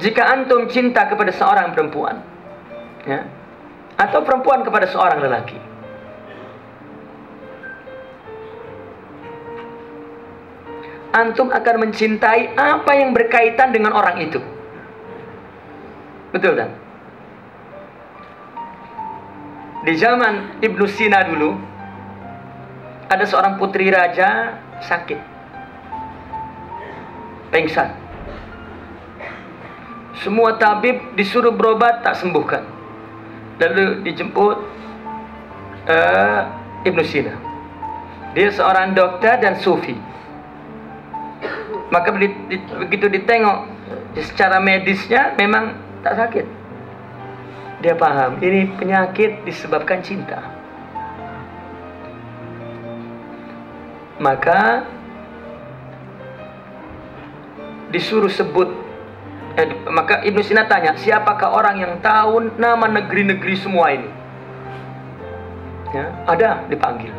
jika antum cinta kepada seorang perempuan, ya, atau perempuan kepada seorang lelaki, antum akan mencintai apa yang berkaitan dengan orang itu. Betul kan? Di zaman Ibnu Sina dulu, ada seorang putri raja sakit, pingsan. Semua tabib disuruh berobat, tak sembuhkan. Lalu dijemput Ibnu Sina. Dia seorang dokter dan sufi. Maka begitu ditengok secara medisnya memang tak sakit. Dia paham ini penyakit disebabkan cinta. Maka disuruh sebut. Maka Ibnu Sina tanya, siapakah orang yang tahu nama negeri-negeri semua ini? Ya, ada, dipanggil.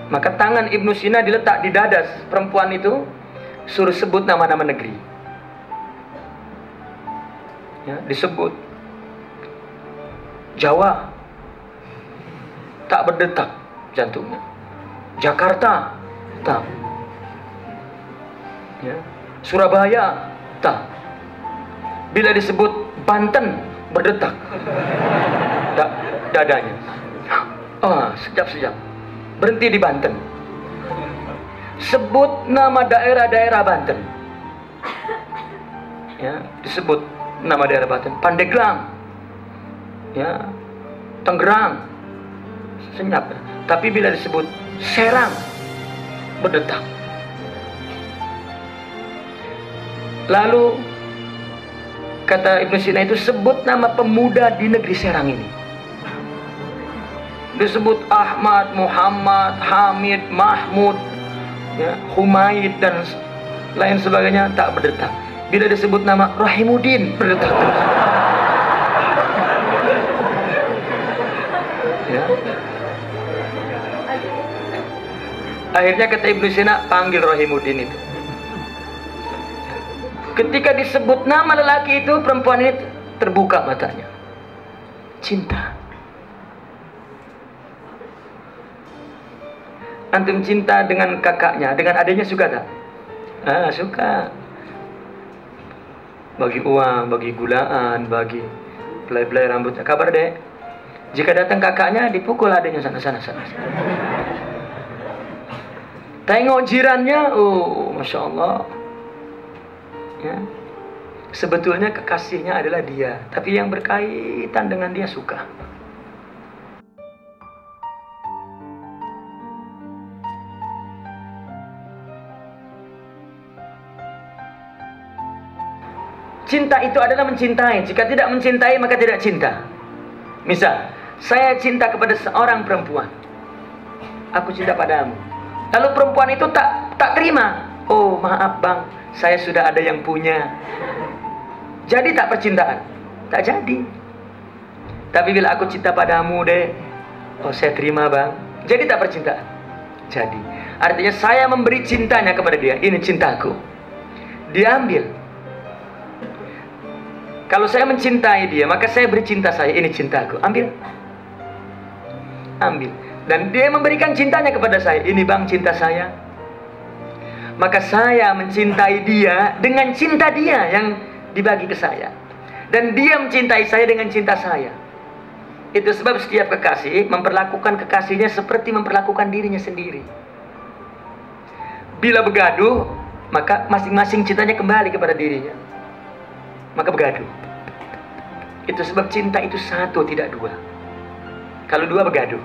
Maka tangan Ibnu Sina diletak di dada perempuan itu, suruh sebut nama-nama negeri. Ya, disebut. Jawa, tak berdetak jantungnya. Jakarta, tak. Ya. Surabaya, tak. Bila disebut Banten, berdetak dadanya. Sekejap-sekejap, berhenti di Banten. Sebut nama daerah-daerah Banten. Ya, disebut nama daerah Banten. Pandeglang, ya, Tangerang, senyap. Tapi bila disebut Serang, berdetak. Lalu kata Ibnu Sina itu, sebut nama pemuda di negeri Serang ini. Disebut Ahmad, Muhammad, Hamid, Mahmud, ya, Humaid dan lain sebagainya, tak berdetak. Bila disebut nama Rahimuddin, berdetak. Ya. Akhirnya kata Ibnu Sina, panggil Rahimuddin itu. Ketika disebut nama lelaki itu, perempuan ini terbuka matanya. Cinta. Antum cinta dengan kakaknya, dengan adiknya, suka tak? Suka. Bagi uang, bagi gulaan, bagi belai-belai rambutnya. Kabar dek, jika datang kakaknya, dipukul adiknya sana. Tengok jirannya, oh Masya Allah. Ya. Sebetulnya kekasihnya adalah dia, tapi yang berkaitan dengan dia suka. Cinta itu adalah mencintai. Jika tidak mencintai, maka tidak cinta. Misal, saya cinta kepada seorang perempuan, aku cinta padamu. Lalu perempuan itu tak terima. Oh maaf bang, saya sudah ada yang punya. Jadi tak percintaan? Tak jadi. Tapi bila aku cinta padamu deh, oh saya terima bang. Jadi tak percintaan? Jadi. Artinya saya memberi cintanya kepada dia. Ini cintaku. Dia ambil. Kalau saya mencintai dia, maka saya beri cinta saya. Ini cintaku. Ambil. Ambil. Dan dia memberikan cintanya kepada saya. Ini bang cinta saya. Maka saya mencintai dia dengan cinta dia yang dibagi ke saya. Dan dia mencintai saya dengan cinta saya. Itu sebab setiap kekasih memperlakukan kekasihnya seperti memperlakukan dirinya sendiri. Bila begaduh, maka masing-masing cintanya kembali kepada dirinya. Maka begaduh. Itu sebab cinta itu satu, tidak dua. Kalau dua, begaduh.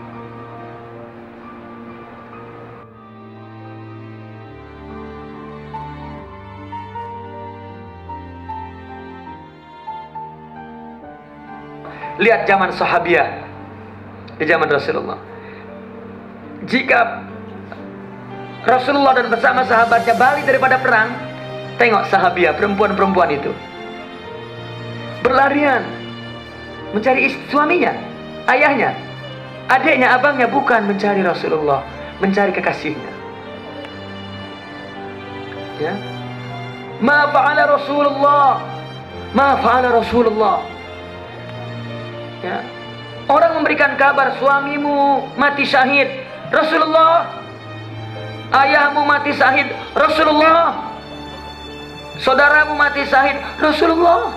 Lihat zaman sahabiah di zaman Rasulullah. Jika Rasulullah dan bersama sahabatnya balik daripada perang, tengok sahabiah, perempuan-perempuan itu berlarian mencari suaminya, ayahnya, adiknya, abangnya, bukan mencari Rasulullah, mencari kekasihnya. Ya. Ma fa'ala Rasulullah ma fa'ala Rasulullah. Ya. Orang memberikan kabar suamimu mati syahid, Rasulullah. Ayahmu mati syahid, Rasulullah. Saudaramu mati syahid, Rasulullah.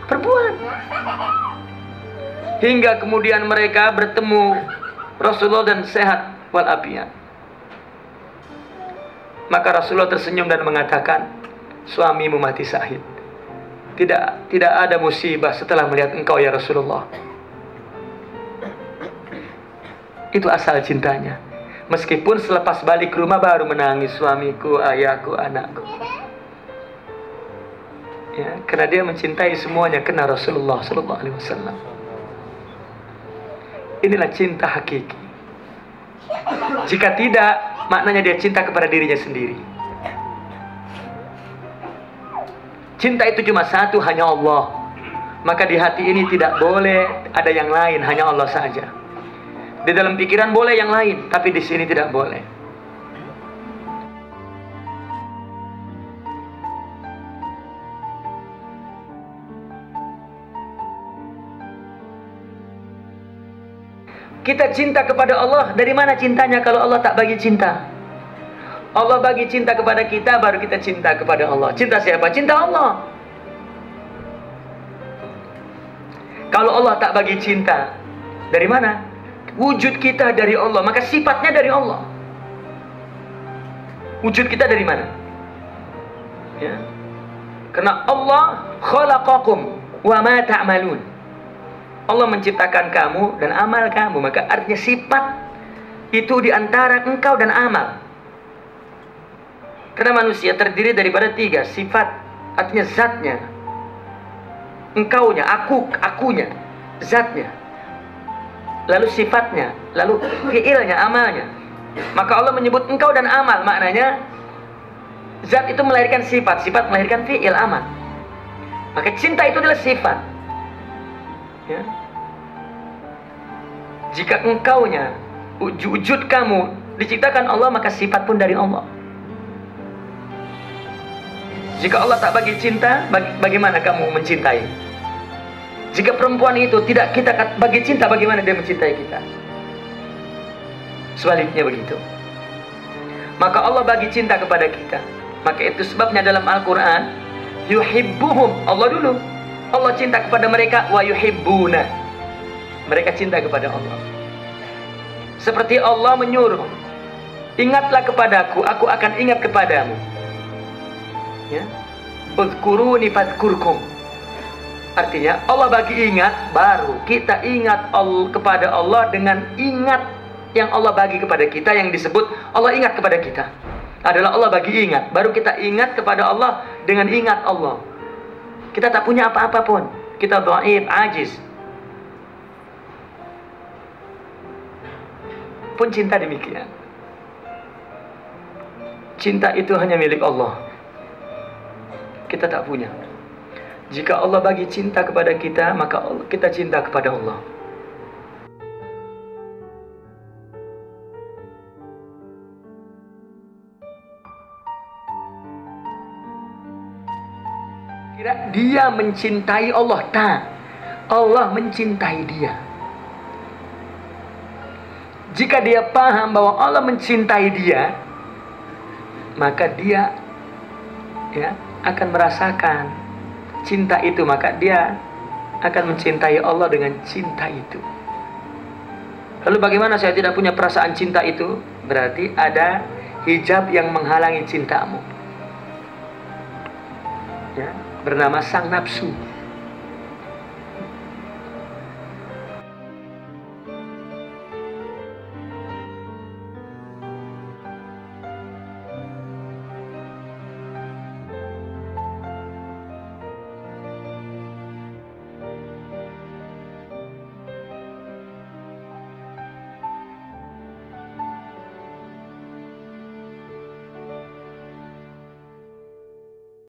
Perempuan. Hingga kemudian mereka bertemu Rasulullah dan sehat walafiat. Maka Rasulullah tersenyum dan mengatakan, suamimu mati syahid. Tidak ada musibah setelah melihat engkau ya Rasulullah. Itu asal cintanya. Meskipun selepas balik ke rumah baru menangis, suamiku, ayahku, anakku. Ya, karena dia mencintai semuanya karena Rasulullah Sallallahu Alaihi Wasallam. Inilah cinta hakiki. Jika tidak, maknanya dia cinta kepada dirinya sendiri. Cinta itu cuma satu, hanya Allah. Maka di hati ini tidak boleh ada yang lain, hanya Allah saja. Di dalam pikiran boleh yang lain, tapi di sini tidak boleh. Kita cinta kepada Allah, dari mana cintanya kalau Allah tak bagi cinta? Allah bagi cinta kepada kita, baru kita cinta kepada Allah. Cinta siapa? Cinta Allah. Kalau Allah tak bagi cinta, dari mana? Wujud kita dari Allah, maka sifatnya dari Allah. Wujud kita dari mana? Ya. Karena Allah khalaqakum wa ma ta'malun. Allah menciptakan kamu dan amal kamu, maka artinya sifat itu di antara engkau dan amal. Karena manusia terdiri daripada tiga sifat, artinya zatnya, engkaunya, akunya, zatnya. Lalu sifatnya, lalu fiilnya, amalnya. Maka Allah menyebut engkau dan amal, maknanya zat itu melahirkan sifat, sifat melahirkan fiil, amal. Maka cinta itu adalah sifat. Ya. Jika engkaunya, wujud kamu diciptakan Allah, maka sifat pun dari Allah. Jika Allah tak bagi cinta, bagaimana kamu mencintai? Jika perempuan itu tidak kita bagi cinta, bagaimana dia mencintai kita? Sebaliknya begitu. Maka Allah bagi cinta kepada kita. Maka itu sebabnya dalam Al-Quran, yuhibbuhum, Allah dulu. Allah cinta kepada mereka, wa yuhibbuna. Mereka cinta kepada Allah. Seperti Allah menyuruh, ingatlah kepadaku, aku akan ingat kepadamu. Ya. Uzkuruni fadhkurkum. Artinya Allah bagi ingat, baru kita ingat kepada Allah dengan ingat yang Allah bagi kepada kita, yang disebut Allah ingat kepada kita. Adalah Allah bagi ingat, baru kita ingat kepada Allah dengan ingat Allah. Kita tak punya apa-apa pun, kita dhaif, ajiz. Pun cinta demikian. Cinta itu hanya milik Allah. Kita tak punya. Jika Allah bagi cinta kepada kita, maka kita cinta kepada Allah. Kira dia mencintai Allah, tak? Allah mencintai dia. Jika dia paham bahwa Allah mencintai dia, maka dia akan merasakan cinta itu, maka dia akan mencintai Allah dengan cinta itu. Lalu bagaimana saya tidak punya perasaan cinta itu? Berarti ada hijab yang menghalangi cintamu. Ya, bernama sang nafsu.